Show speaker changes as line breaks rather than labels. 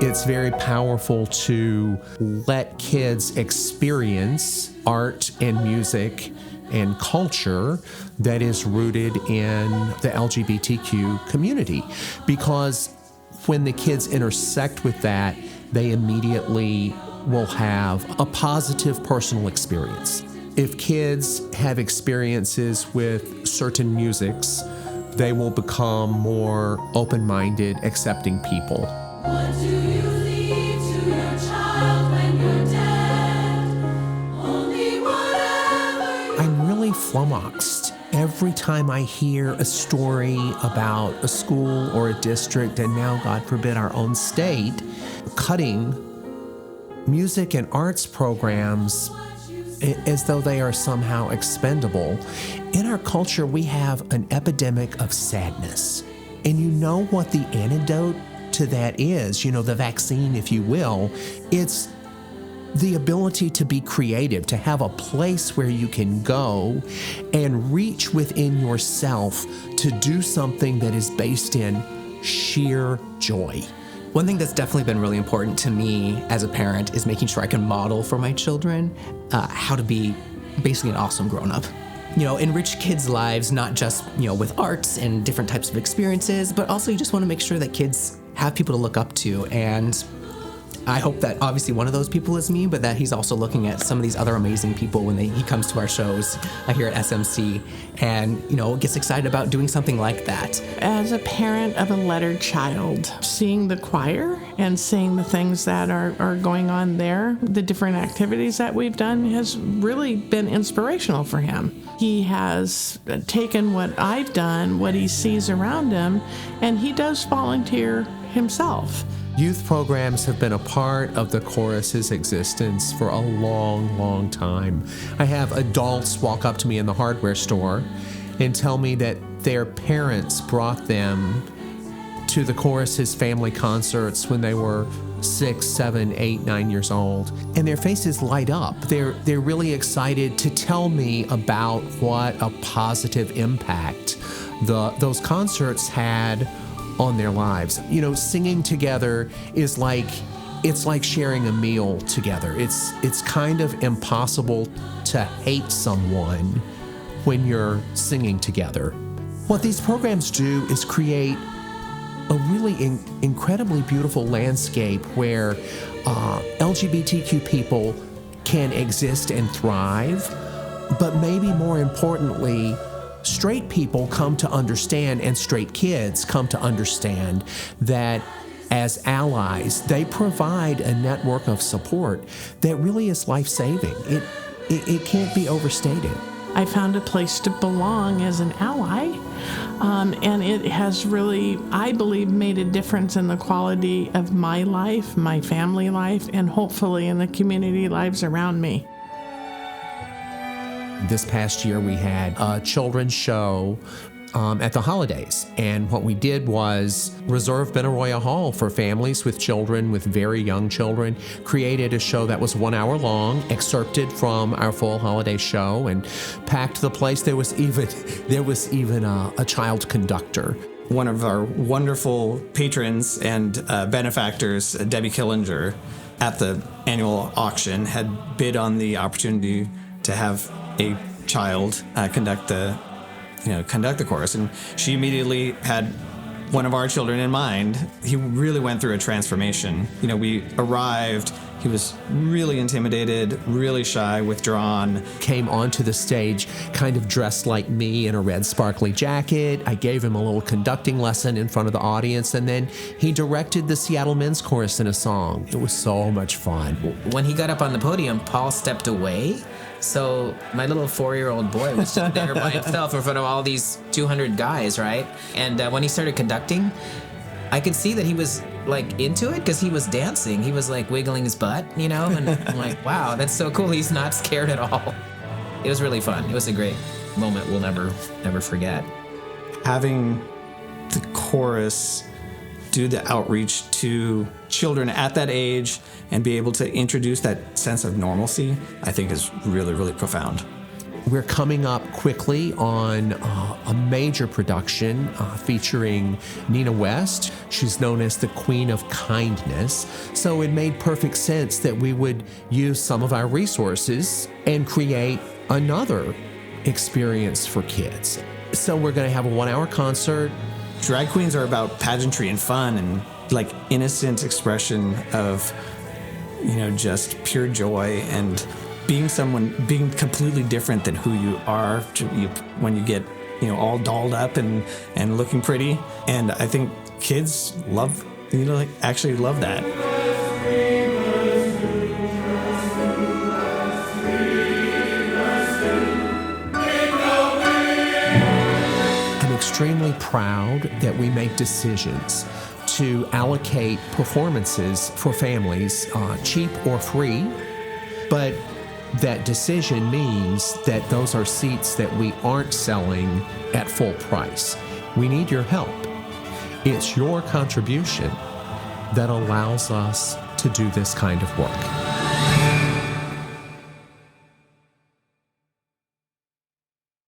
It's very powerful to let kids experience art and music and culture that is rooted in the LGBTQ community, because when the kids intersect with that, they immediately will have a positive personal experience. If kids have experiences with certain musics, they will become more open-minded, accepting people.
What do you leave to your child when you're dead? Only whatever.
I'm really flummoxed every time I hear a story about a school or a district, and now, God forbid, our own state, cutting music and arts programs as though they are somehow expendable. In our culture, we have an epidemic of sadness. And you know what the antidote to that is, the vaccine, if you will. It's the ability to be creative, to have a place where you can go and reach within yourself to do something that is based in sheer joy.
One thing that's definitely been really important to me as a parent is making sure I can model for my children how to be basically an awesome grown-up. Enrich kids' lives, not just, with arts and different types of experiences, but also you just want to make sure that kids have people to look up to. And I hope that obviously one of those people is me, but that he's also looking at some of these other amazing people when he comes to our shows here at SMC and, gets excited about doing something like that.
As a parent of a lettered child, seeing the choir and seeing the things that are going on there, the different activities that we've done has really been inspirational for him. He has taken what I've done, what he sees around him, and he does volunteer himself.
Youth programs have been a part of the chorus's existence for a long, long time. I have adults walk up to me in the hardware store and tell me that their parents brought them to the chorus's family concerts when they were 6, 7, 8, 9 years old, and their faces light up. They're really excited to tell me about what a positive impact those concerts had on their lives. Singing together is like sharing a meal together. It's kind of impossible to hate someone when you're singing together. What these programs do is create a really incredibly beautiful landscape where LGBTQ people can exist and thrive, but maybe more importantly, straight people come to understand, and straight kids come to understand, that as allies, they provide a network of support that really is life-saving. It can't be overstated.
I found a place to belong as an ally, and it has really, I believe, made a difference in the quality of my life, my family life, and hopefully in the community lives around me.
This past year, we had a children's show at the holidays. And what we did was reserve Benaroya Hall for families with children, with very young children, created a show that was 1 hour long, excerpted from our full holiday show, and packed the place. There was even a child conductor.
One of our wonderful patrons and benefactors, Debbie Killinger, at the annual auction had bid on the opportunity to have a child conduct the chorus, and she immediately had one of our children in mind. He really went through a transformation. We arrived, he was really intimidated, really shy, withdrawn.
Came onto the stage kind of dressed like me in a red sparkly jacket. I gave him a little conducting lesson in front of the audience, and then he directed the Seattle Men's Chorus in a song. It was so much fun.
When he got up on the podium, Paul stepped away. So my little 4-year-old boy was just there by himself in front of all these 200 guys, right? And when he started conducting, I could see that he was like into it because he was dancing. He was like wiggling his butt, and I'm like, wow, that's so cool. He's not scared at all. It was really fun. It was a great moment we'll never forget.
Having the chorus do the outreach to children at that age and be able to introduce that sense of normalcy, I think is really, really profound.
We're coming up quickly on a major production featuring Nina West. She's known as the Queen of Kindness. So it made perfect sense that we would use some of our resources and create another experience for kids. So we're going to have a 1-hour concert.
Drag queens are about pageantry and fun and like innocent expression of, just pure joy and being completely different than who you are when you get, all dolled up and looking pretty. And I think kids actually love that.
I'm extremely proud that we make decisions to allocate performances for families, cheap or free, but that decision means that those are seats that we aren't selling at full price. We need your help. It's your contribution that allows us to do this kind of work.